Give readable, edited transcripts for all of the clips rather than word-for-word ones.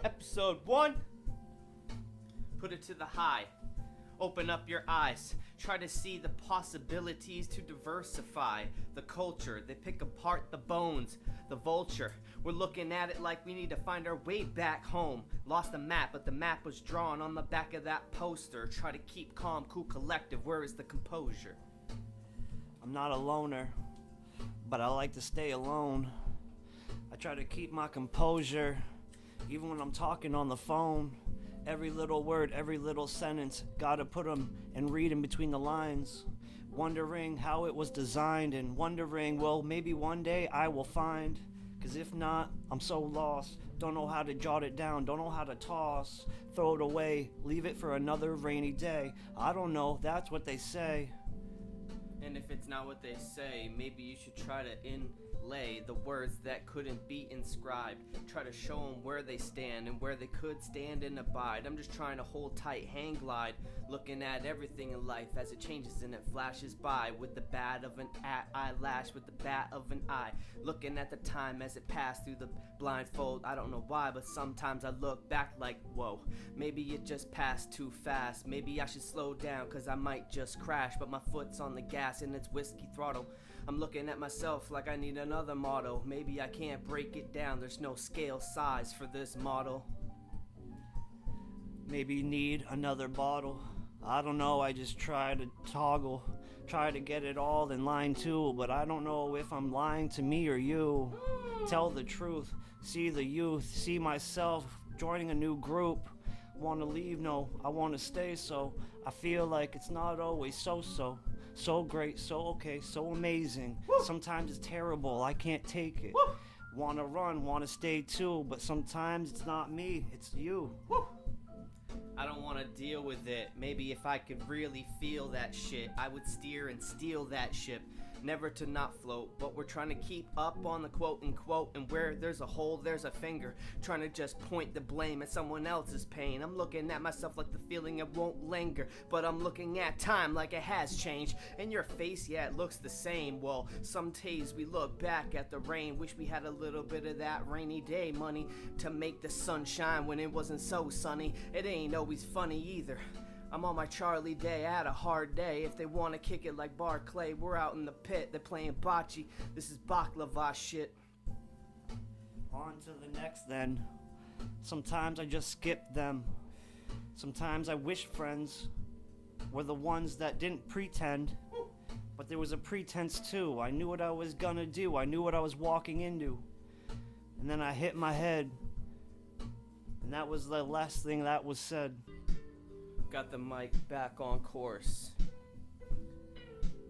Episode 1. Put it to the high. Open up your eyes. Try to see the possibilities to diversify the culture. They pick apart the bones, the vulture. We're looking at it like we need to find our way back home. Lost the map, but the map was drawn on the back of that poster. Try to keep calm, cool, collective. Where is the composure? I'm not a loner, but I like to stay alone. I try to keep my composure, even when I'm talking on the phone. Every little word, every little sentence, gotta put them and read in between the lines. Wondering how it was designed and wondering, well, maybe one day I will find. Cause if not, I'm so lost. Don't know how to jot it down, don't know how to toss. Throw it away, leave it for another rainy day. I don't know, that's what they say. And if it's not what they say, maybe you should try to inlay the words that couldn't be inscribed. Try to show them where they stand and where they could stand and abide. I'm just trying to hold tight, hang glide, looking at everything in life as it changes and it flashes by. With the bat of an eyelash, with the bat of an eye, looking at the time as it passed through the blindfold. I don't know why, but sometimes I look back like, whoa, maybe it just passed too fast. Maybe I should slow down, cause I might just crash. But my foot's on the gas and it's whiskey throttle. I'm looking at myself like I need another motto. Maybe I can't break it down, there's no scale size for this model. Maybe you need another bottle. I don't know, I just try to toggle, try to get it all in line too, but I don't know if I'm lying to me or you. Tell the truth, see the youth, see myself joining a new group. Want to leave? No, I want to stay, so I feel like it's not always so great, so okay, so amazing. Woo! Sometimes it's terrible, I can't take it. Woo! Want to run, want to stay too, but sometimes it's not me, it's you. Woo! I don't want to deal with it. Maybe if I could really feel that shit, I would steer and steal that ship. Never to not float, but we're trying to keep up on the quote unquote. And where there's a hole, there's a finger. Trying to just point the blame at someone else's pain. I'm looking at myself like the feeling it won't linger, but I'm looking at time like it has changed. And your face, yeah, it looks the same. Well, some days we look back at the rain. Wish we had a little bit of that rainy day money to make the sun shine when it wasn't so sunny. It ain't always funny either. I'm on my Charlie day, I had a hard day. If they want to kick it like Barclay, we're out in the pit, they're playing bocce. This is baklava shit. On to the next then. Sometimes I just skip them. Sometimes I wish friends were the ones that didn't pretend, but there was a pretense too. I knew what I was gonna do, I knew what I was walking into. And then I hit my head, and that was the last thing that was said. Got the mic back on course.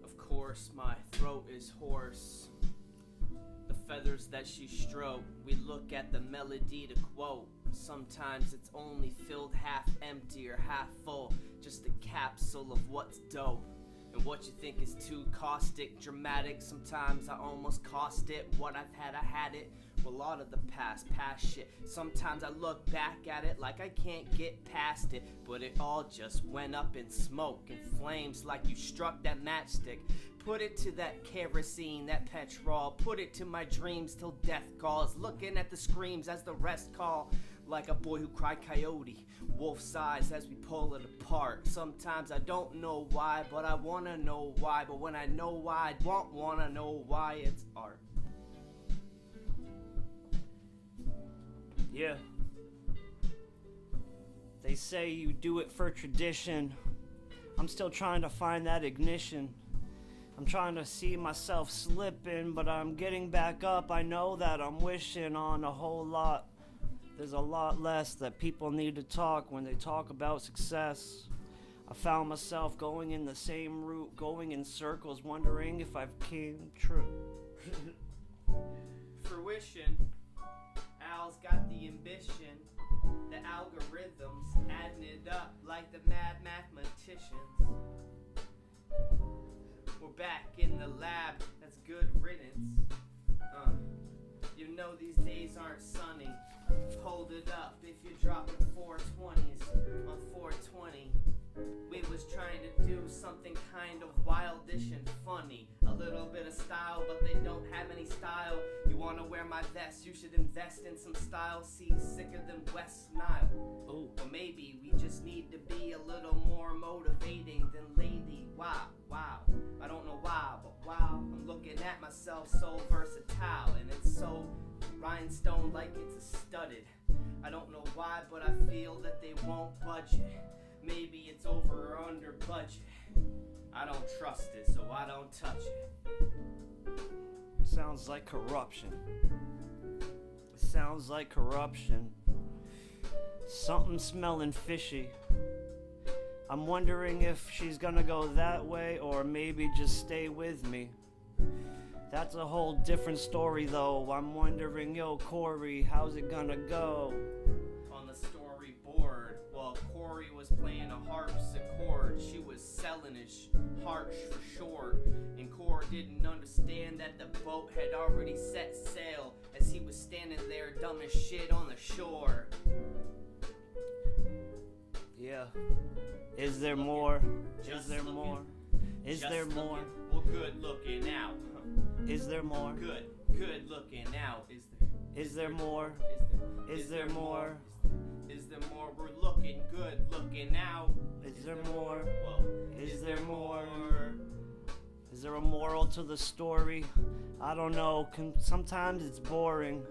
Of course, my throat is hoarse. The feathers that she stroked, we look at the melody to quote. Sometimes it's only filled half empty or half full, just a capsule of what's dope. And what you think is too caustic, dramatic. Sometimes I almost cost it. What I've had, I had it. Well, a lot of the past shit. Sometimes I look back at it like I can't get past it, but it all just went up in smoke and flames like you struck that matchstick. Put it to that kerosene, that petrol. Put it to my dreams till death calls. Looking at the screams as the rest call. Like a boy who cried coyote, wolf's eyes as we pull it apart. Sometimes I don't know why, but I wanna know why. But when I know why, I won't wanna know why. It's art. Yeah. They say you do it for tradition. I'm still trying to find that ignition. I'm trying to see myself slipping, but I'm getting back up. I know that I'm wishing on a whole lot. There's a lot less that people need to talk when they talk about success. I found myself going in the same route, going in circles, wondering if I've came true. Fruition. Al's got the ambition. The algorithms adding it up like the mad mathematicians. We're back in the lab, that's good riddance. You know these days aren't sunny. Hold it up if you're dropping 420s on 420. We was trying to do something kind of wildish and funny. A little bit of style, but they don't have any style. You wanna wear my vest, you should invest in some style. See, sicker than West Nile. Ooh. Or maybe we just need to be a little more motivating than lady. Wow. I don't know why, but wow, I'm looking at myself so versatile, and it's so rhinestone like it's a studded. I don't know why, but I feel that they won't budge it. Maybe it's over or under budget. I don't trust it, so I don't touch it. Sounds like corruption. Sounds like corruption. Something smelling fishy. I'm wondering if she's gonna go that way or maybe just stay with me. That's a whole different story though. I'm wondering, yo, Corey, how's it gonna go? On the storyboard, while Corey was playing a harpsichord, she was selling his harsh for short. And Corey didn't understand that the boat had already set sail as he was standing there dumb as shit on the shore. Yeah. Is there more? Is there more? Is there more? Well, good looking out. Is there more? Good looking out. Is there more? Is there more? Is there more? We're looking good looking out. Is there more? Whoa. Is there more? Is there a moral to the story? I don't know. Sometimes it's boring.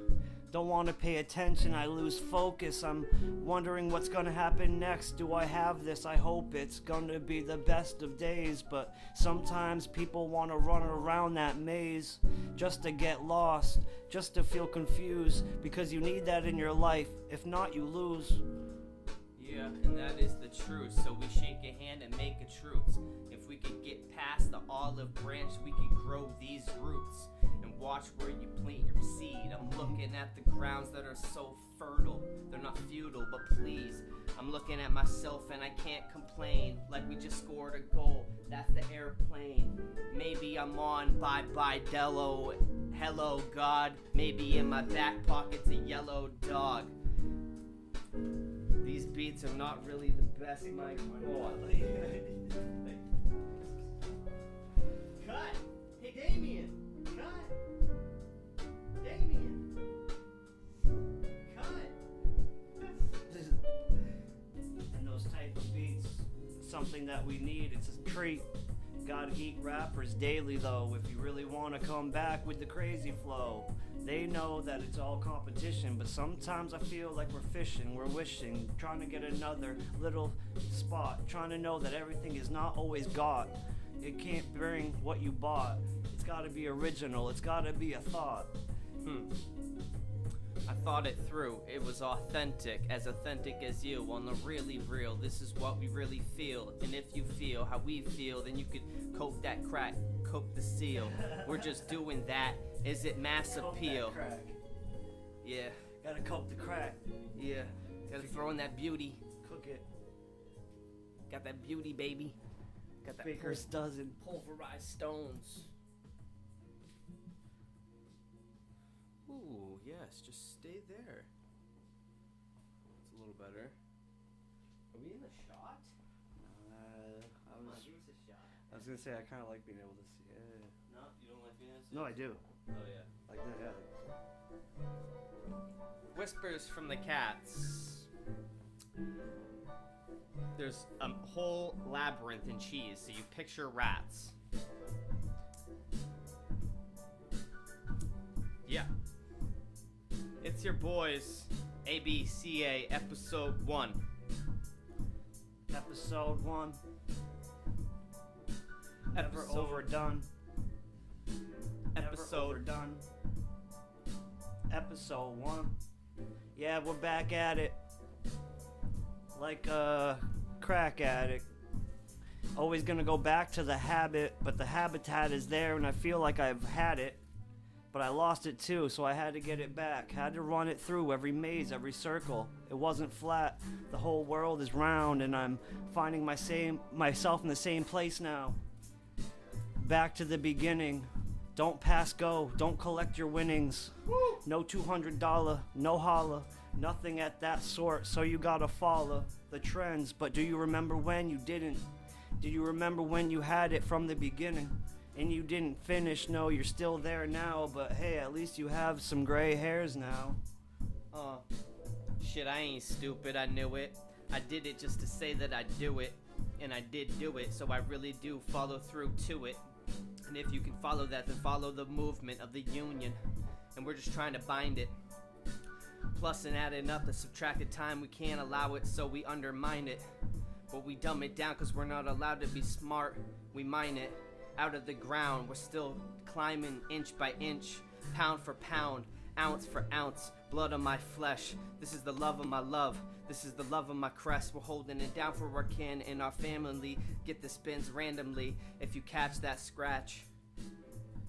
Don't want to pay attention. I lose focus. I'm wondering what's gonna happen next. Do I have this? I hope it's gonna be the best of days. But sometimes people want to run around that maze just to get lost, just to feel confused, because you need that in your life. If not, you lose. Yeah, and that is the truth. So we shake a hand and make a truce. If we could get past the olive branch, we could grow these roots and watch where you plant your seed. I'm looking at the grounds that are so fertile. They're not futile, but please. I'm looking at myself and I can't complain. Like we just scored a goal. That's the airplane. Maybe I'm on bye Dello. Hello, God. Maybe in my back pocket's a yellow dog. These beats are not really the best, my God. Cut! Hey, Damien! Cut! Damien! Cut! And those type of beats, something that we need. It's a treat. Gotta eat rappers daily though, if you really wanna come back with the crazy flow. They know that it's all competition, but sometimes I feel like we're fishing, we're wishing, trying to get another little spot, trying to know that everything is not always got. It can't bring what you bought. It's gotta be original, it's gotta be a thought. I thought it through. It was authentic as you. On the really real, this is what we really feel. And if you feel how we feel, then you could coat that crack, coat the seal. We're just doing that. Is it mass appeal? Yeah. Gotta coat the crack. Yeah. Gotta throw in that beauty. Cook it. Got that beauty, baby. Got that Baker's dozen. pulverized stones. Ooh, yes, just stay there. It's a little better. Are we in a shot? I was gonna say I kind of like being able to see. No, you don't like being able to see? No, I do. Oh, yeah. Like that, yeah. Whispers from the cats. There's a whole labyrinth in cheese, so you picture rats. Yeah. It's your boys, ABCA, episode 1. Episode 1. Never Episode- overdone. Never Episode overdone. Episode 1. Yeah, we're back at it. Like a crack addict. Always gonna go back to the habit, but the habitat is there and I feel like I've had it. But I lost it too, so I had to get it back. Had to run it through every maze, every circle. It wasn't flat. The whole world is round and I'm finding myself in the same place now. Back to the beginning. Don't pass go. Don't collect your winnings. No $200, no holla. Nothing at that sort, so you gotta follow the trends. But do you remember when you didn't? Do you remember when you had it from the beginning? And you didn't finish, no, you're still there now, but hey, at least you have some gray hairs now. Shit, I ain't stupid, I knew it. I did it just to say that I'd do it. And I did do it, so I really do follow through to it. And if you can follow that, then follow the movement of the union. And we're just trying to bind it. Plus and adding up the subtracted time, we can't allow it, so we undermine it. But we dumb it down cause we're not allowed to be smart. We mine it out of the ground. We're still climbing inch by inch, pound for pound, ounce for ounce, blood on my flesh. This is the love of my love. This is the love of my crest. We're holding it down for our kin and our family. Get the spins randomly if you catch that scratch.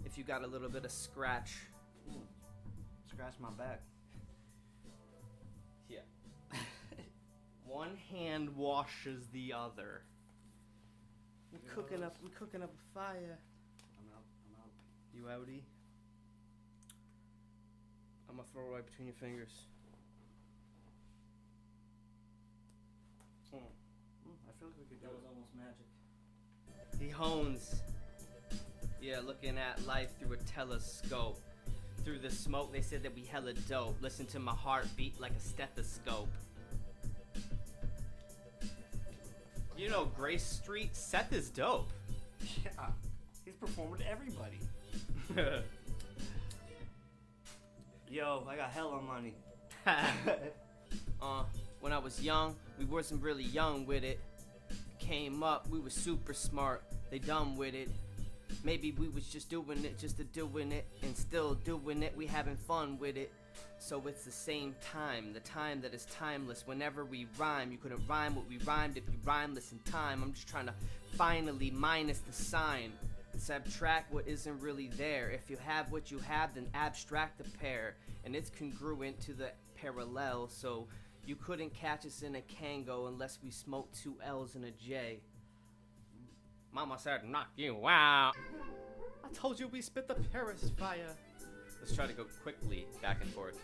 If you got a little bit of scratch. Scratch my back. Yeah. One hand washes the other. We're cooking up a fire. I'm out. You outie? I'm gonna throw it right between your fingers. I feel like we could do it. Almost magic. He hones. Yeah, looking at life through a telescope. Through the smoke, they said that we hella dope. Listen to my heartbeat like a stethoscope. You know, Grace Street, Seth is dope. Yeah, he's performing to everybody. Yo, I got hella money. When I was young, we wasn't really young with it. Came up, we was super smart. They dumb with it. Maybe we was just doing it, just to doing it, and still doing it. We having fun with it. So it's the same time, the time that is timeless. Whenever we rhyme, you couldn't rhyme what we rhymed if you rhymeless in time. I'm just trying to finally minus the sign. Subtract what isn't really there. If you have what you have, then abstract the pair. And it's congruent to the parallel. So you couldn't catch us in a Kango unless we smoked 2 L's and a J. Mama said knock you out. I told you we spit the Paris fire. Let's try to go quickly back and forth.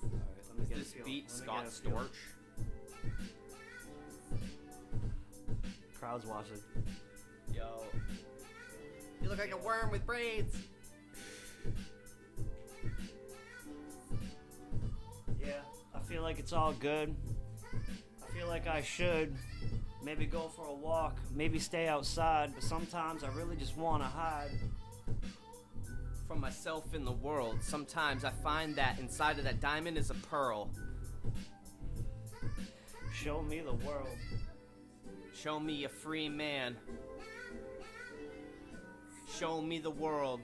Alright, let me Is get this a feel. beat Let me Scott get a feel. Storch? Crowd's watching. Yo. You look like a worm with braids. Yeah, I feel like it's all good. I feel like I should maybe go for a walk, maybe stay outside, but sometimes I really just want to hide. From myself in the world, sometimes I find that inside of that diamond is a pearl. Show me the world. Show me a free man. Show me the world.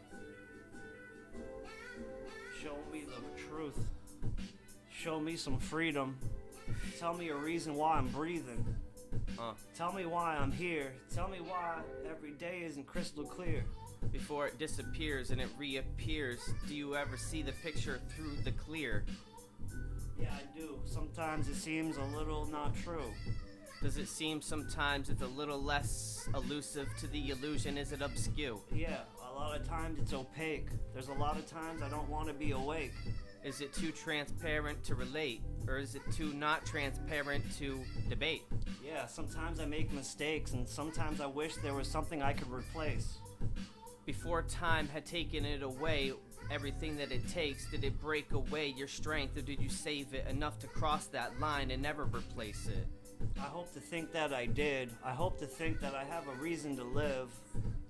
Show me the truth. Show me some freedom. Tell me a reason why I'm breathing. Tell me why I'm here. Tell me why every day isn't crystal clear. Before it disappears and it reappears, do you ever see the picture through the clear? Yeah, I do. Sometimes it seems a little not true. Does it seem sometimes it's a little less elusive to the illusion? Is it obscure? Yeah, a lot of times it's opaque. There's a lot of times I don't want to be awake. Is it too transparent to relate? Or is it too not transparent to debate? Yeah, sometimes I make mistakes, and sometimes I wish there was something I could replace. Before time had taken it away, everything that it takes, did it break away your strength, or did you save it enough to cross that line and never replace it? I hope to think that I did. I hope to think that I have a reason to live.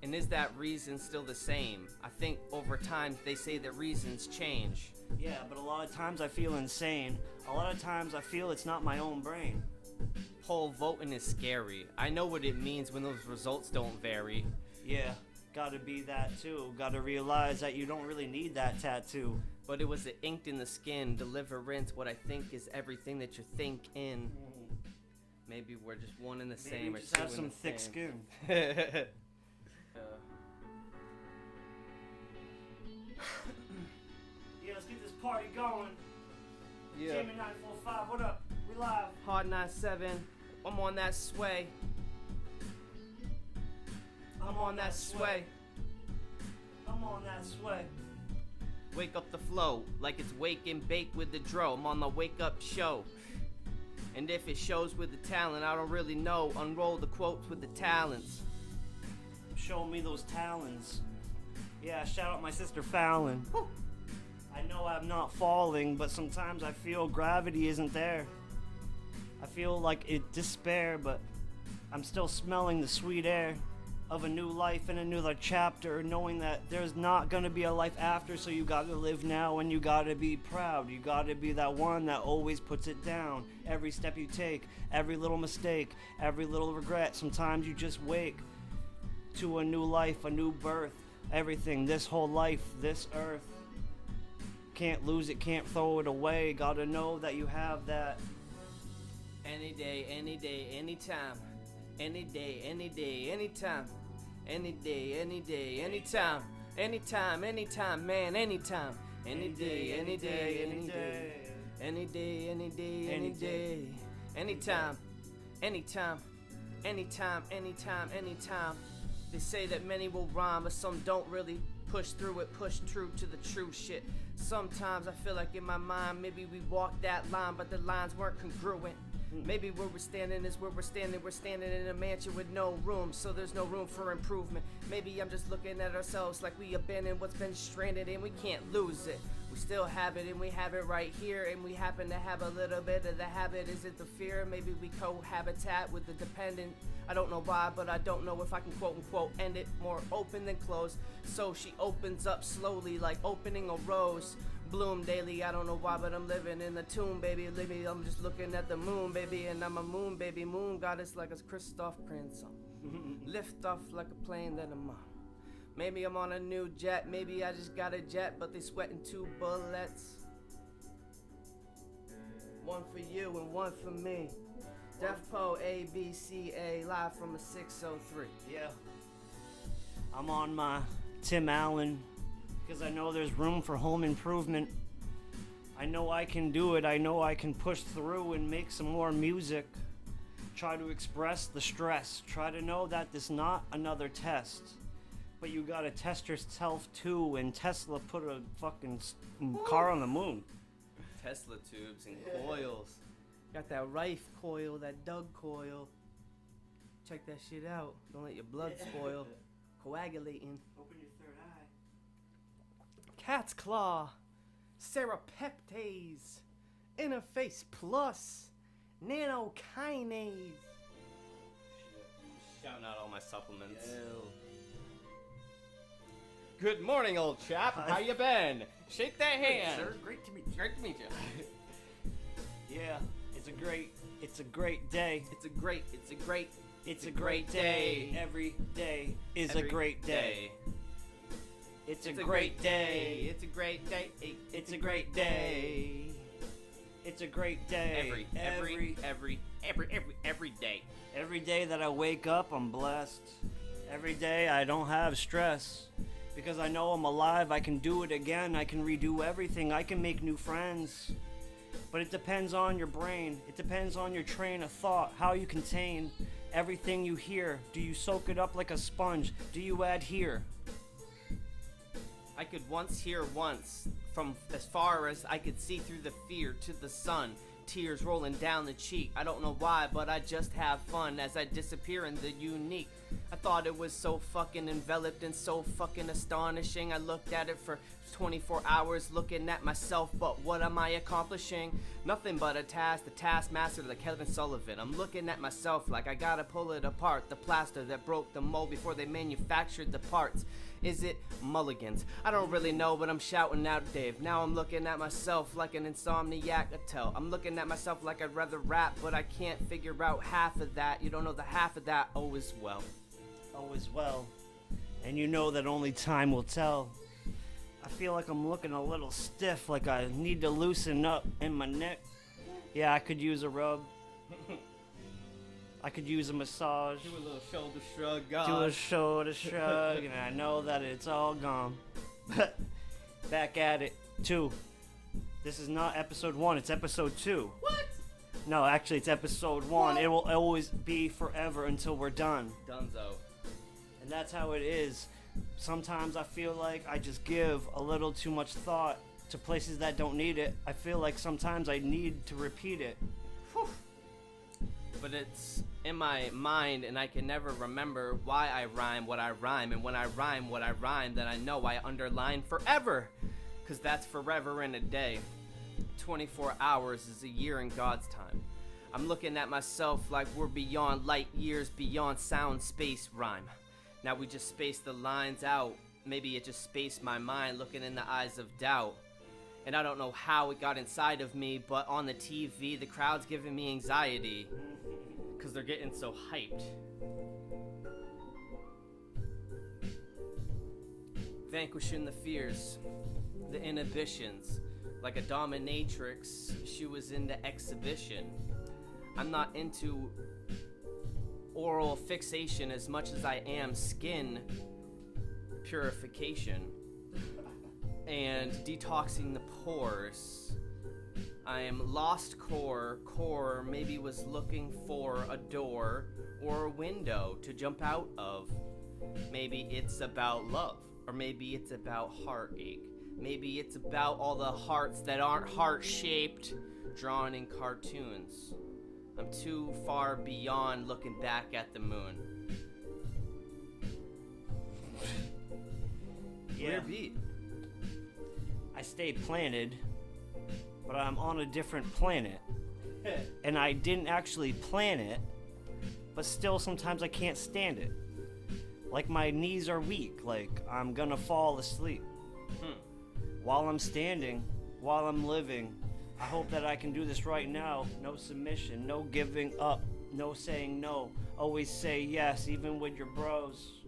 And is that reason still the same? I think over time they say that reasons change. Yeah, but a lot of times I feel insane. A lot of times I feel it's not my own brain. Poll voting is scary. I know what it means when those results don't vary. Yeah, gotta be that too. Gotta realize that you don't really need that tattoo. But it was inked in the skin, deliverance, what I think is everything that you're thinking. Maybe we're just one and the same. Maybe or just two have in some the thick same. skin. Yeah, let's get this party going. Yeah. Jamie 945, what up? We live. Hard 97. I'm on that sway. I'm on that sway. I'm on that sway. Wake up the flow like it's wake and bake with the dro. I'm on the wake up show. And if it shows with the talent, I don't really know. Unroll the quotes with the talents. show me those talons. Yeah, shout out my sister Fallon. I know I'm not falling, but sometimes I feel gravity isn't there. I feel like it despair, but I'm still smelling the sweet air of a new life and another chapter, knowing that there's not gonna be a life after, so you gotta live now and you gotta be proud. You gotta be that one that always puts it down. Every step you take, every little mistake, every little regret, sometimes you just wake to a new life, a new birth. Everything, this whole life, this earth. Can't lose it, can't throw it away. Gotta know that you have that. Any day, anytime. Any day, anytime. Any day, anytime. Anytime, man, anytime. Any day, any day. Any day, any day. Anytime. They say that many will rhyme, but some don't really push through it, push true to the true shit. Sometimes I feel like in my mind, maybe we walked that line, but the lines weren't congruent. Maybe where we're standing is where we're standing. We're standing in a mansion with no room, so there's no room for improvement. Maybe I'm just looking at ourselves like we abandoned what's been stranded and we can't lose it. We still have it and we have it right here, and we happen to have a little bit of the habit. Is it the fear? Maybe we cohabitat with the dependent. I don't know why, but I don't know if I can quote unquote end it. More open than closed, so she opens up slowly like opening a rose. Bloom daily, I don't know why, but I'm living in the tomb, baby. I'm just looking at the moon, baby, and I'm a moon, baby. Moon goddess like a Christoph Prince. Lift off like a plane that I'm on. Maybe I'm on a new jet, maybe I just got a jet, but they sweating 2 bullets. One for you and one for me. Defpo ABCA live from a 603. Yeah. I'm on my Tim Allen, because I know there's room for home improvement. I know I can do it. I know I can push through and make some more music. Try to express the stress. Try to know that this is not another test. But you gotta test yourself too, and Tesla put a fucking car on the moon. Tesla tubes and coils. Got that Rife coil, that Doug coil. Check that shit out. Don't let your blood spoil. Coagulating. Open your third eye. Cat's claw. Serapeptase. Interface plus. Nanokinase. Shouting out all my supplements. Ew. Good morning, old chap. How you been? Shake that hand. Sir, great to meet you. Great to meet you. Yeah, it's a great day. It's a great It's a great day. Every day is a great day. It's a great day. It's a great day. It's a great day. It's a great day. Every day. Every day that I wake up, I'm blessed. Every day I don't have stress. Because I know I'm alive, I can do it again, I can redo everything, I can make new friends. But it depends on your brain, it depends on your train of thought, how you contain everything you hear. Do you soak it up like a sponge? Do you adhere? I could hear once, from as far as I could see through the fear to the sun. Tears rolling down the cheek. I don't know why, but I just have fun as I disappear in the unique. I thought it was so fucking enveloped and so fucking astonishing. I looked at it for 24 hours looking at myself, but what am I accomplishing? Nothing but a task, the taskmaster like Kevin Sullivan. I'm looking at myself like I gotta pull it apart. The plaster that broke the mold before they manufactured the parts. Is it mulligans? I don't really know, but I'm shouting out Dave. Now I'm looking at myself like an insomniac. I tell. I'm looking at myself like I'd rather rap, but I can't figure out half of that. You don't know the half of that. Oh, as well. Oh, as well. And you know that only time will tell. I feel like I'm looking a little stiff, like I need to loosen up in my neck. Yeah, I could use a rub. I could use a massage. Do a little shoulder shrug, God. Do a shoulder shrug, and I know that it's all gone. Back at it, 2. This is not episode 1, it's episode 2. What? No, actually, it's episode 1. It will always be forever until we're done. Dunzo. And that's how it is. Sometimes I feel like I just give a little too much thought to places that don't need it. I feel like sometimes I need to repeat it. Whew. but it's in my mind and I can never remember why I rhyme what I rhyme. And when I rhyme what I rhyme, then I know I underline forever, cause that's forever in a day. 24 hours is a year in God's time. I'm looking at myself like we're beyond light years, beyond sound, space, rhyme. Now we just space the lines out. Maybe it just spaced my mind, looking in the eyes of doubt. And I don't know how it got inside of me, but on the TV, the crowd's giving me anxiety, cause they're getting so hyped. Vanquishing the fears, the inhibitions. Like a dominatrix, she was into exhibition. I'm not into oral fixation as much as I am skin purification and detoxing the pores. I am lost core maybe was looking for a door or a window to jump out of. Maybe it's about love, or maybe it's about heartache. Maybe it's about all the hearts that aren't heart-shaped, drawn in cartoons. I'm too far beyond looking back at the moon. Yeah. Weird beat. I stay planted, but I'm on a different planet. And I didn't actually plan it, but still sometimes I can't stand it. Like my knees are weak, like I'm gonna fall asleep. While I'm standing, while I'm living, I hope that I can do this right now. No submission, no giving up, no saying no. Always say yes, even with your bros.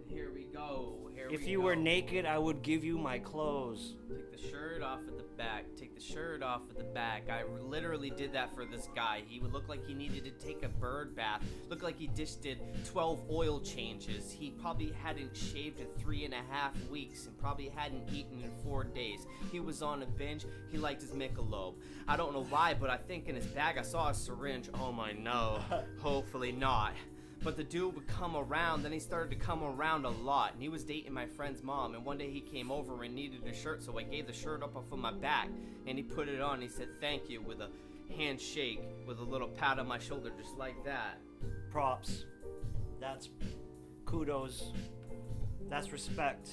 Here we go. If you were naked, I would give you my clothes. Take the shirt off at the back. Take the shirt off at the back. I literally did that for this guy. He would look like he needed to take a bird bath. Looked like he just did 12 oil changes. He probably hadn't shaved in 3.5 weeks and probably hadn't eaten in 4 days. He was on a binge. He liked his Michelob. I don't know why, but I think in his bag I saw a syringe. Oh my no. Hopefully not. But the dude would come around, then he started to come around a lot, and he was dating my friend's mom, and one day he came over and needed a shirt, so I gave the shirt up off of my back, and he put it on, and he said thank you with a handshake, with a little pat on my shoulder, just like that. Props. That's kudos. That's respect.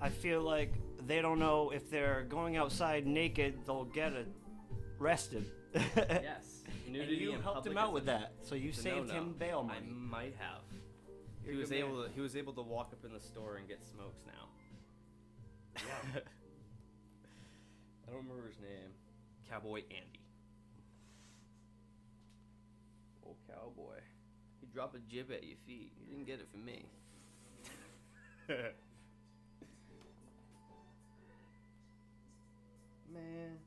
I feel like they don't know if they're going outside naked, they'll get arrested. Yes. And you helped him out with that, so you saved him bail money. I might have. He was able to walk up in the store and get smokes now. Yeah. I don't remember his name. Cowboy Andy. Oh, cowboy. He dropped a jib at your feet. You didn't get it from me. Man.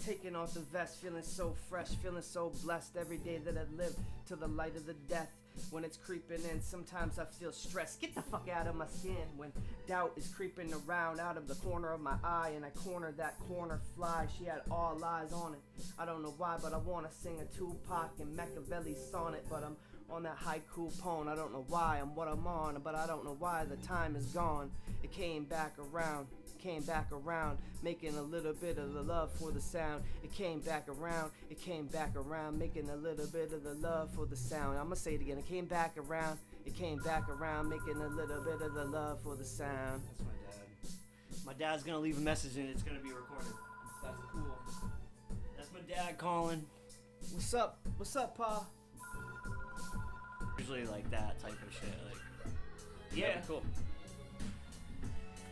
Taking off the vest, feeling so fresh, feeling so blessed every day that I live to the light of the death. When it's creeping in, sometimes I feel stressed. Get the fuck out of my skin. When doubt is creeping around out of the corner of my eye, and I cornered that corner fly. She had all eyes on it. I don't know why, but I wanna sing a Tupac and Machiavelli sonnet, but I'm on that haiku poem. I don't know why I'm what I'm on, but I don't know why the time is gone. It came back around, making a little bit of the love for the sound. It came back around, making a little bit of the love for the sound. I'm gonna say it again. It came back around, making a little bit of the love for the sound. That's my dad. My dad's gonna leave a message and it's gonna be recorded. That's cool. That's my dad calling. What's up? What's up, Pa? Usually like that type of shit. Like, yeah, cool.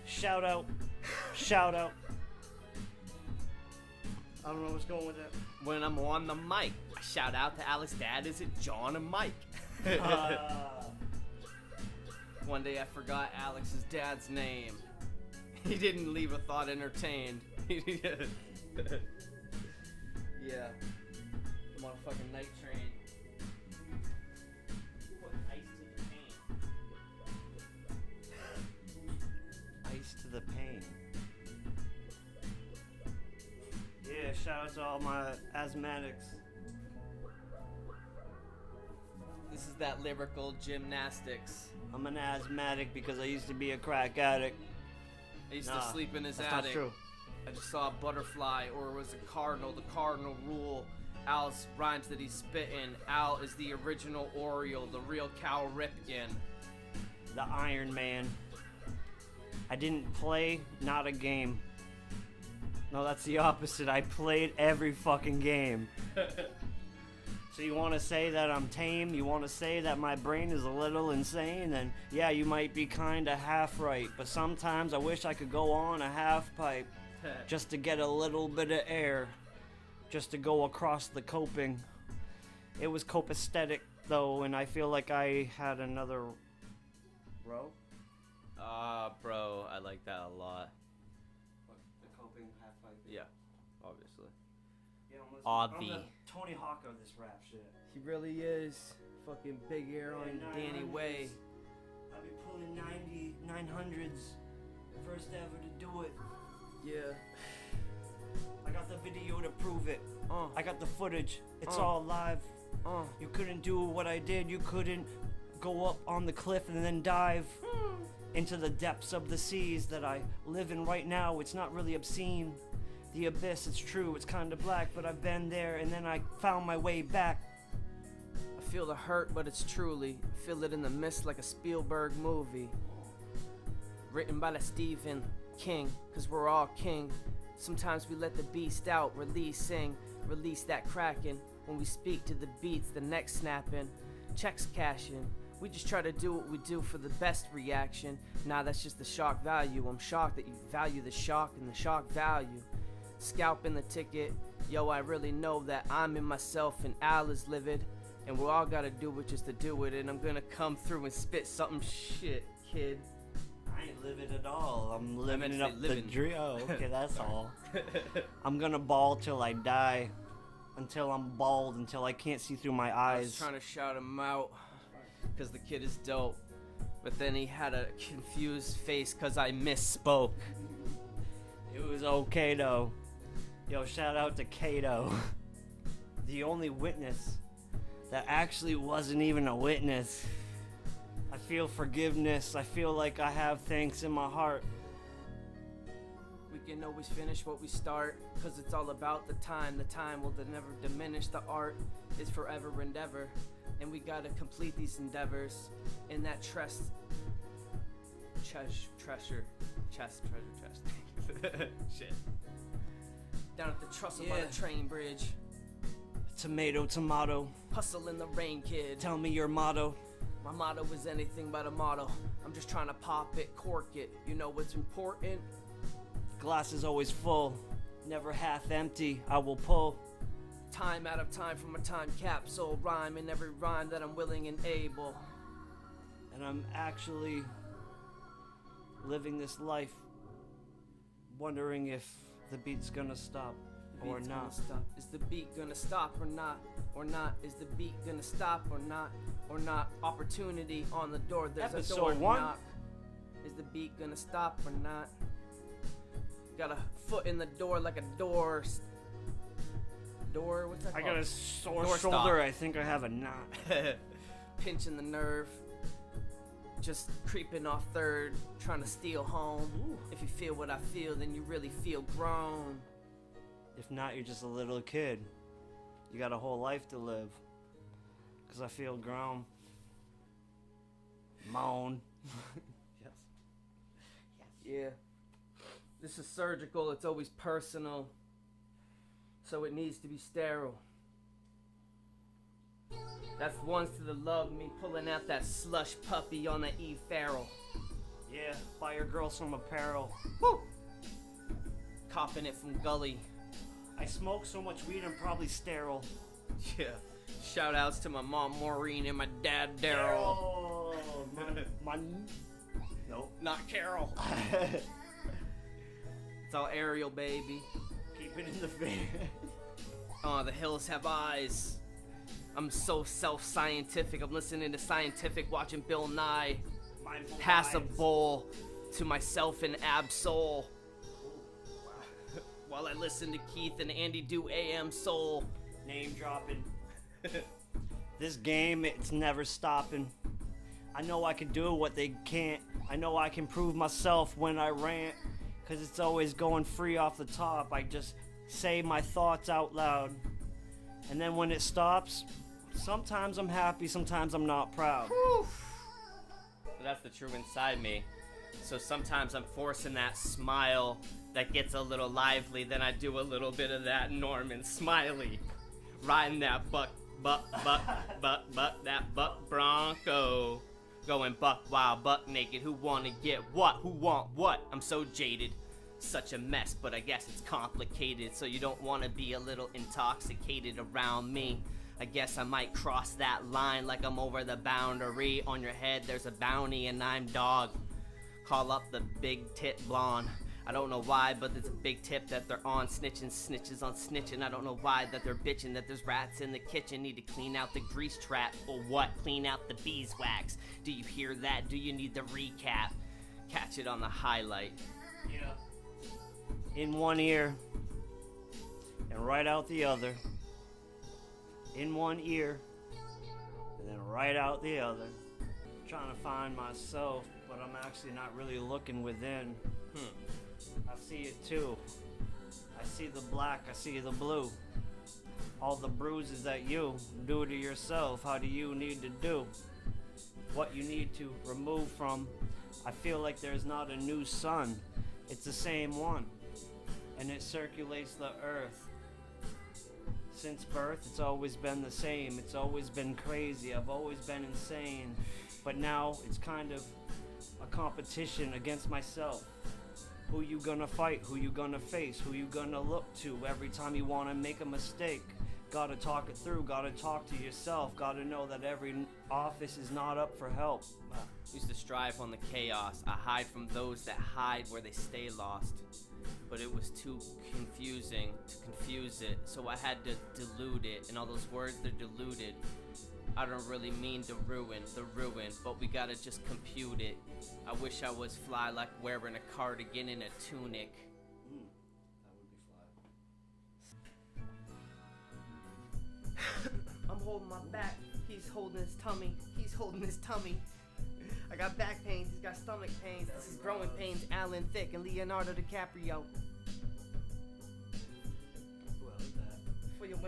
Shout out. I don't know what's going with that. When I'm on the mic, I shout out to Alex's dad. Is it John and Mike? One day I forgot Alex's dad's name. He didn't leave a thought entertained. Yeah. I'm on a fucking night train. Put ice to the pain. Ice to the pain. Yeah, shout out to all my asthmatics. This is that lyrical gymnastics. I'm an asthmatic because I used to be a crack addict. I used to sleep in his that's attic. Not true. I just saw a butterfly, or it was a cardinal, the cardinal rule. Al's rhymes that he's spittin'. Al is the original Oriole, the real Cal Ripken. The Iron Man. I didn't play, not a game. No, that's the opposite. I played every fucking game. So you want to say that I'm tame? You want to say that my brain is a little insane? Then yeah, you might be kind of half right. But sometimes I wish I could go on a half pipe just to get a little bit of air, just to go across the coping. It was copacetic though, and I feel like I had another row. Bro, I like that a lot. What, the coping half pipe? Yeah, obviously. Yeah, Aw, I'm the Tony Hawk of this rap shit. He really is. Fucking big air on Danny Way. I'll be pulling 90, 900s. First ever to do it. Yeah. I got the video to prove it. I got the footage. It's all live. You couldn't do what I did. You couldn't go up on the cliff and then dive into the depths of the seas that I live in right now. It's not really obscene. The abyss, it's true, it's kind of black, but I've been there and then I found my way back. I feel the hurt, but it's truly. Feel it in the mist like a Spielberg movie. Written by the Stephen King, cause we're all king. Sometimes we let the beast out, release that kraken. When we speak to the beats, the neck snapping, checks cashing. We just try to do what we do for the best reaction. Nah, that's just the shock value. I'm shocked that you value the shock and the shock value. Scalping the ticket, yo, I really know that I'm in myself and Al is livid. And we all gotta do it just to do it. And I'm gonna come through and spit something shit, kid. I ain't living at all. I'm living to up say the living. dream. Oh, okay, that's all. I'm gonna ball till I die. Until I'm bald, until I can't see through my I was eyes. trying to shout him out, cause the kid is dope. But then he had a confused face cause I misspoke. It was okay though. Yo, shout out to Kato. The only witness that actually wasn't even a witness. I feel forgiveness. I feel like I have thanks in my heart. We can always finish what we start, cause it's all about the time. The time will never diminish. The art is forever and ever. And we gotta complete these endeavors in that treasure chest. Shit. Down at the trestle by the train bridge. Tomato, tomato. Hustle in the rain, kid. Tell me your motto. My motto is anything but a motto. I'm just trying to pop it, cork it. You know what's important? Glass is always full, never half empty. I will pull time out of time from a time capsule. Rhyme in every rhyme that I'm willing and able. And I'm actually living this life, wondering if the beat's gonna stop or not. Is the beat gonna stop or not? Or not? Is the beat gonna stop or not? Or not? Opportunity on the door. There's Episode a door 1. knock. Is the beat gonna stop or not? Got a foot in the door like a door. What's that I called? got a sore Door shoulder. stop. I think I have a knot. Pinching the nerve. Just creeping off third, trying to steal home. Ooh. If you feel what I feel, then you really feel grown. If not, you're just a little kid. You got a whole life to live. Cause I feel grown. Moan. Yes. Yeah. This is surgical, it's always personal. So it needs to be sterile. That's ones to the love, me pulling out that slush puppy on the Eve Farrell. Yeah, buy your girl some apparel. Woo! Copping it from Gully. I smoke so much weed I'm probably sterile. Yeah. Shout outs to my mom Maureen and my dad Daryl. Oh, my nope. Not Carol. It's all Ariel, baby. Keep it in the face. Oh, the hills have eyes. I'm so self-scientific. I'm listening to Scientific, watching Bill Nye. Mindful Pass a vibes. bowl to myself and Ab-Soul. While I listen to Keith and Andy do AM Soul. Name dropping. This game, it's never stopping. I know I can do what they can't. I know I can prove myself when I rant. 'cause it's always going free off the top. I just say my thoughts out loud. And then when it stops, sometimes I'm happy, sometimes I'm not proud. Whew. But that's the true inside me. So sometimes I'm forcing that smile that gets a little lively, then I do a little bit of that Norman Smiley. Riding that buck, that buck bronco. Going buck wild, buck naked, who wanna get what? Who want what? I'm so jaded. Such a mess, but I guess it's complicated. So you don't wanna be a little intoxicated around me. I guess I might cross that line like I'm over the boundary. On your head there's a bounty and I'm dog. Call up the big tit blonde. I don't know why, but there's a big tip that they're on. Snitches on snitching. I don't know why that they're bitching, that there's rats in the kitchen. Need to clean out the grease trap. Or what? Clean out the beeswax. Do you hear that? Do you need the recap? Catch it on the highlight. Yeah. In one ear and right out the other. In one ear and then right out the other. Trying to find myself, but I'm actually not really looking within. I see it too. I see the black, I see the blue. All the bruises that you do to yourself, how do you need to do? What you need to remove from. I feel like there's not a new sun. It's the same one. And it circulates the earth. Since birth, it's always been the same. It's always been crazy. I've always been insane. But now it's kind of a competition against myself. Who you gonna fight? Who you gonna face? Who you gonna look to every time you wanna make a mistake? Gotta talk it through, gotta talk to yourself, gotta know that every office is not up for help. Used to strive on the chaos. I hide from those that hide where they stay lost. But it was too confusing to confuse it, so I had to dilute it. And all those words, they're diluted. I don't really mean to ruin the ruin, but we gotta just compute it. I wish I was fly like wearing a cardigan and a tunic. That would be fly. I'm holding my back, he's holding his tummy, he's holding his tummy. I got back pains, he's got stomach pains, this is growing pains, Alan Thicke and Leonardo DiCaprio. For your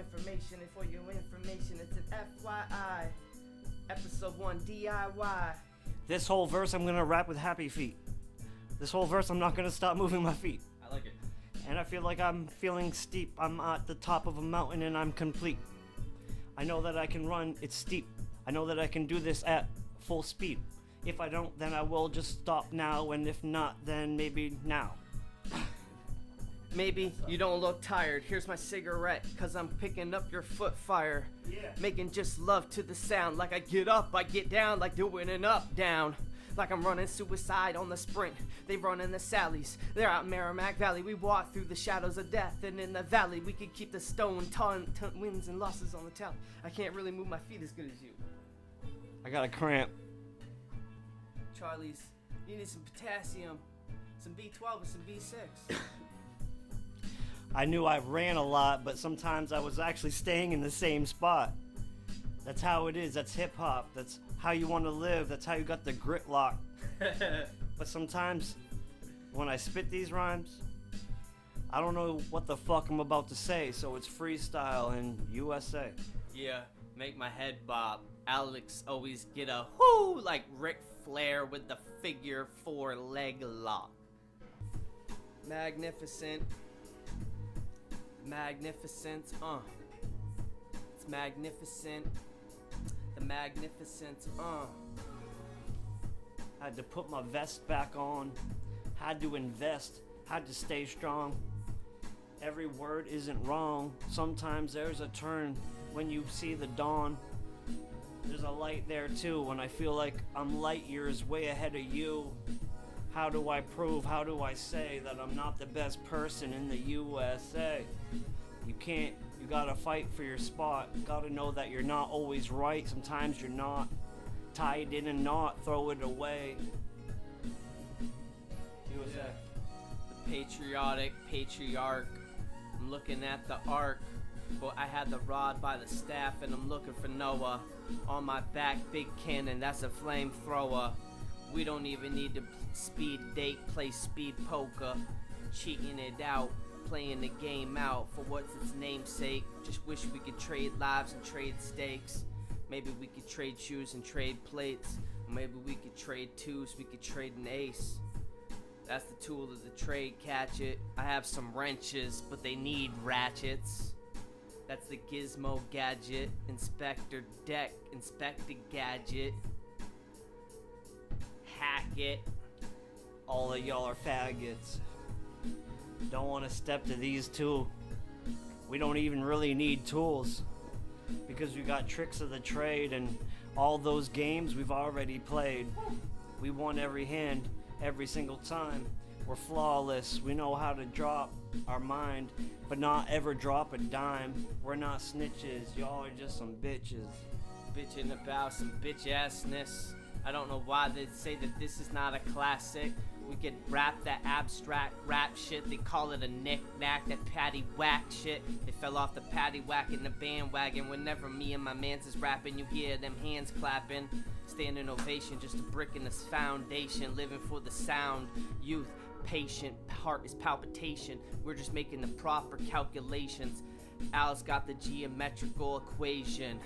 information, it's an FYI. Episode 1 DIY. This whole verse I'm gonna rap with happy feet. This whole verse I'm not gonna stop moving my feet. I like it. And I feel like I'm feeling steep. I'm at the top of a mountain and I'm complete. I know that I can run, it's steep. I know that I can do this at full speed. If I don't, then I will just stop now, and if not, then maybe now. Maybe you don't look tired. Here's my cigarette, cause I'm picking up your foot fire. Yeah. Making just love to the sound. Like I get up, I get down, like doing an up, down. Like I'm running suicide on the sprint. They run in the Sallies. They're out in Merrimack Valley. We walk through the shadows of death, and in the valley we could keep the stone wins and losses on the tally. I can't really move my feet as good as you. I got a cramp. Charlie's, you need some potassium, some B12 and some B6. I knew I ran a lot, but sometimes I was actually staying in the same spot. That's how it is. That's hip hop. That's how you want to live. That's how you got the grit lock. But sometimes when I spit these rhymes, I don't know what the fuck I'm about to say, so it's freestyle in USA. Yeah, make my head bob. Alex always get a whoo like Ric Flair with the figure 4 leg lock. Magnificent. Magnificent, It's magnificent. The magnificence, Had to put my vest back on. Had to invest. Had to stay strong. Every word isn't wrong. Sometimes there's a turn when you see the dawn. There's a light there too when I feel like I'm light years way ahead of you. How do I prove, how do I say that I'm not the best person in the USA? You gotta fight for your spot. You gotta know that you're not always right. Sometimes you're not. Tied in a knot, throw it away. USA. The patriotic patriarch. I'm looking at the ark. But I had the rod by the staff and I'm looking for Noah. On my back, big cannon, that's a flamethrower. We don't even need to speed date, play speed poker. cheating it out, playing the game out for what's its namesake. Just wish we could trade lives and trade stakes. Maybe we could trade shoes and trade plates. Or maybe we could trade twos, we could trade an ace. That's the tool of the trade, catch it. I have some wrenches, but they need ratchets. That's the gizmo gadget, inspector deck, inspect the gadget. Hack it. All of y'all are faggots. Don't want to step to these two. We don't even really need tools, because we got tricks of the trade, and all those games we've already played. We won every hand, every single time. We're flawless. We know how to drop our mind, but not ever drop a dime. We're not snitches. Y'all are just some bitches. Bitching about some bitch-assness. I don't know why they say that this is not a classic. We could rap that abstract rap shit. They call it a knick-knack, that patty whack shit. They fell off the patty whack in the bandwagon. Whenever me and my mans is rapping, you hear them hands clapping. Standing ovation, just a brick in this foundation. Living for the sound, youth, patient, heart is palpitation. We're just making the proper calculations. Al's got the geometrical equation,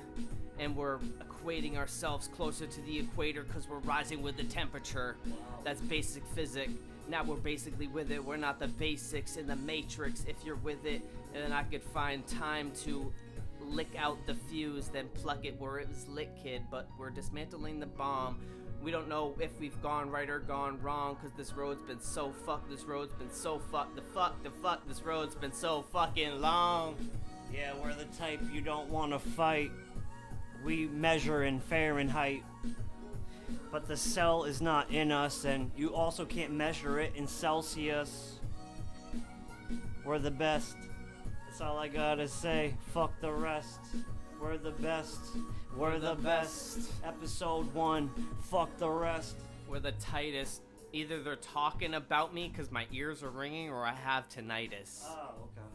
and we're equating ourselves closer to the equator because we're rising with the temperature. That's basic physics. Now we're basically with it. We're not the basics in the matrix. If you're with it, and then I could find time to lick out the fuse, then pluck it where it was lit, kid. But we're dismantling the bomb. We don't know if we've gone right or gone wrong, cause this road's been so fucked. This road's been so fucked. The fuck. This road's been so fucking long. Yeah, we're the type you don't want to fight. We measure in Fahrenheit, but the cell is not in us, and you also can't measure it in Celsius. We're the best. That's all I gotta say. Fuck the rest. We're the best. We're the best. Episode 1. Fuck the rest. We're the tightest. Either they're talking about me because my ears are ringing, or I have tinnitus. Oh, okay.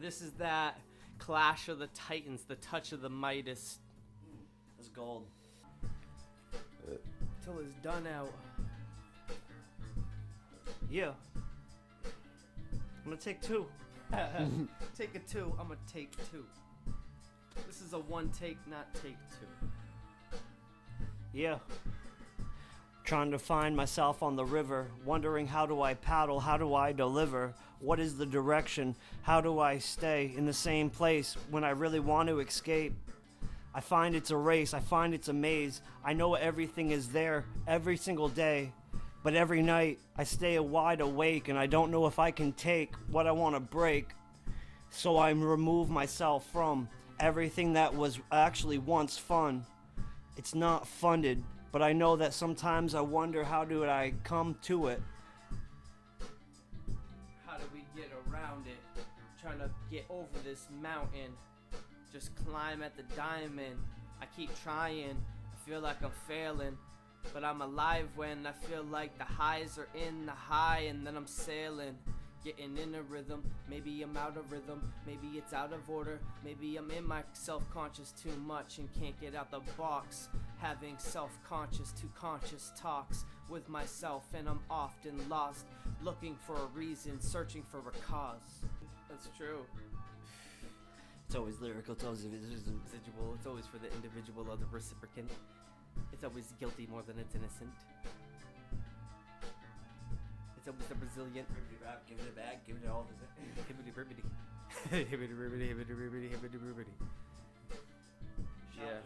This is that Clash of the Titans, the touch of the Midas. It's gold. Till it's done out. Yeah. I'm gonna take 2. Take a 2. I'm gonna take 2. This is a 1 take, not take 2. Yeah. Trying to find myself on the river, wondering how do I paddle, how do I deliver, what is the direction, how do I stay in the same place when I really want to escape. I find it's a race, I find it's a maze, I know everything is there every single day, but every night I stay wide awake and I don't know if I can take what I want to break. So I remove myself from everything that was actually once fun. It's not funded, but I know that sometimes I wonder how do I come to it. How do we get around it? Trying to get over this mountain. Just climb at the diamond. I keep trying. I feel like I'm failing. But I'm alive when I feel like the highs are in the high and then I'm sailing. Getting in a rhythm, maybe I'm out of rhythm, maybe it's out of order, maybe I'm in my self-conscious too much and can't get out the box. Having self-conscious to conscious talks with myself, and I'm often lost, looking for a reason, searching for a cause. That's true. It's always lyrical, it's always Residual, it's always for the individual or the reciprocant. It's always guilty more than it's innocent. It's always the Brazilian. Give it back, give it all. Hibbity ribbity. Hibbity ribbity, hibbity ribbity, hibbity ribbity. Yeah.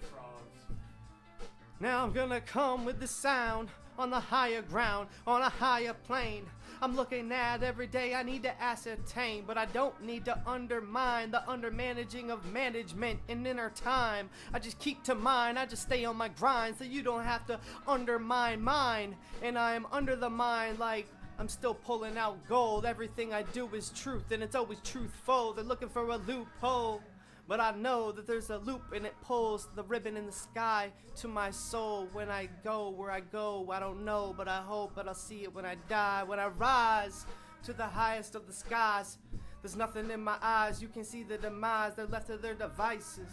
Now I'm gonna come with the sound on the higher ground, on a higher plane. I'm looking at every day I need to ascertain, but I don't need to undermine the undermanaging of management in inner time. I just keep to mine, I just stay on my grind, so you don't have to undermine mine. And I am under the mine like I'm still pulling out gold. Everything I do is truth, and it's always truthful. They're looking for a loophole, but I know that there's a loop and it pulls the ribbon in the sky to my soul. When I go where I go, I don't know, but I hope that I'll see it when I die. When I rise to the highest of the skies, there's nothing in my eyes. You can see the demise, they're left to their devices.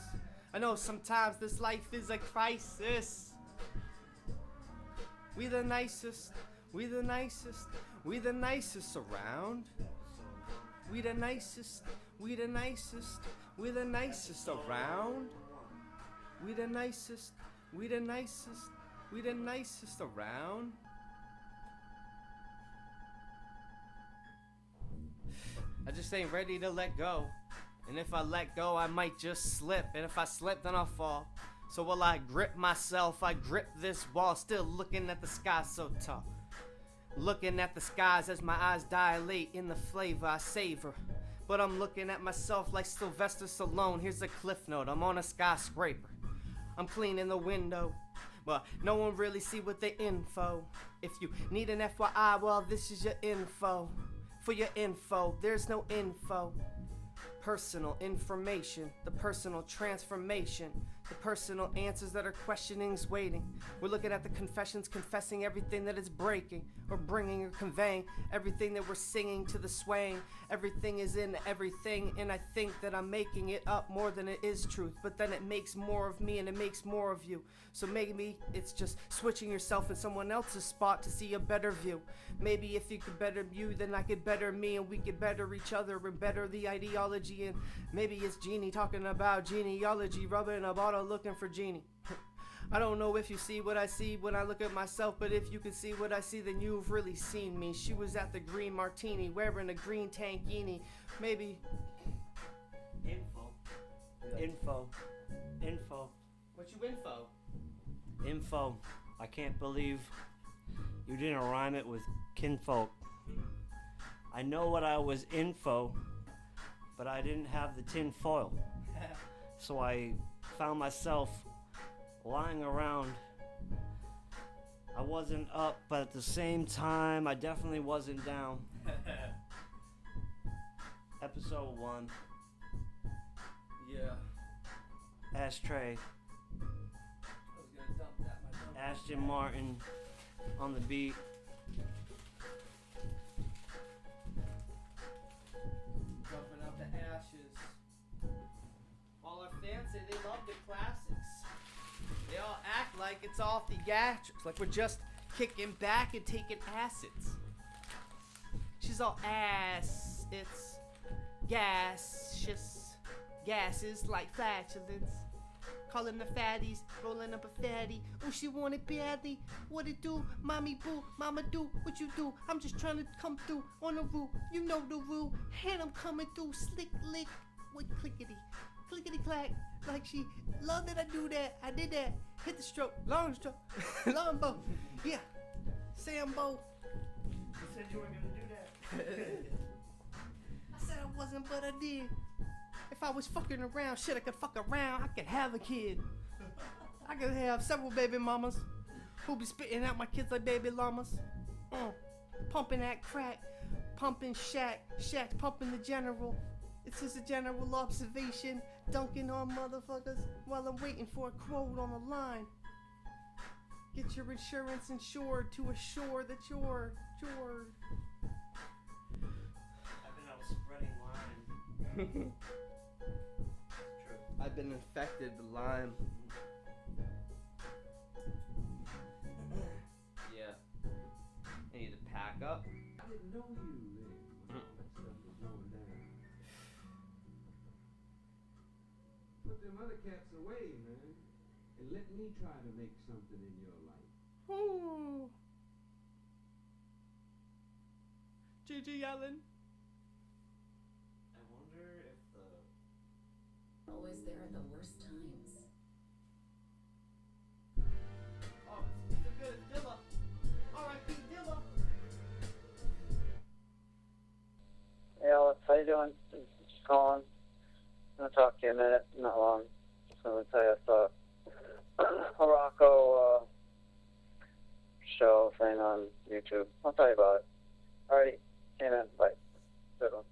I know sometimes this life is a crisis. We the nicest, we the nicest. We the nicest around. We the nicest. We the nicest. We the nicest around. We the nicest. We the nicest. We the nicest around. I just ain't ready to let go. And if I let go, I might just slip. And if I slip, then I'll fall. So while I grip myself, I grip this wall, still looking at the sky so tall. Looking at the skies as my eyes dilate in the flavor I savor. But I'm looking at myself like Sylvester Stallone. Here's a cliff note, I'm on a skyscraper. I'm cleaning the window, but no one really see what the info. If you need an FYI, well, this is your info. For your info, there's no info. Personal information, the personal transformation, the personal answers that are questionings waiting. We're looking at the confessions, confessing everything that is breaking, or bringing or conveying everything that we're singing to the swaying. Everything is in everything, and I think that I'm making it up more than it is truth. But then it makes more of me and it makes more of you. So maybe it's just switching yourself in someone else's spot to see a better view. Maybe if you could better you, then I could better me, and we could better each other and better the ideology. And maybe it's Genie talking about genealogy, rubbing a bottle looking for Genie. I don't know if you see what I see when I look at myself, but if you can see what I see, then you've really seen me. She was at the Green Martini wearing a green tankini. Maybe Info. what you info? Info. I can't believe you didn't rhyme it with kinfolk. I know what I was info, but I didn't have the tin foil. So I found myself lying around. I wasn't up, but at the same time, I definitely wasn't down. Episode 1. Yeah. Ashtray. I was gonna dump that. Ashton Martin on the beat. Dumping out the ashes. All our fans say they love the classics. They all act like it's all theatrics, like we're just kicking back and taking acids. She's all ass, it's gaseous, gases like flatulence. Calling the fatties, rolling up a fatty. Oh, she want it badly. What it do? Mommy boo, mama do what you do. I'm just trying to come through on the roof. You know the rule. And I'm coming through slick lick with clickety. Clickety clack. Like she love that I do that. I did that. Hit the stroke. Long stroke. Long bow. Yeah. Sambo. You said you were gonna do that. I said I wasn't, but I did. If I was fucking around, shit, I could fuck around. I could have a kid. I could have several baby mamas who be spitting out my kids like baby llamas. Pumping that crack, pumping Shaq pumping the general. It's just a general observation, dunking on motherfuckers while I'm waiting for a quote on the line. Get your insurance insured to assure that you're. I've been out spreading line. I've been infected with Lyme. Yeah. I need to pack up. I didn't know you then when all that stuff was going down. Put them other cats away, man, and let me try to make something in your life. Ooh. Gigi Allen. I wonder if the Always there at the worst times. Oh, it's a good Dilla. R.I.P. Dilla. Hey Alex, how you doing? Just calling. I'm gonna talk to you in a minute, not long. Just gonna tell you I saw a Rocco show thing on YouTube. I'll tell you about it. Alrighty, see you man. Bye. Good one.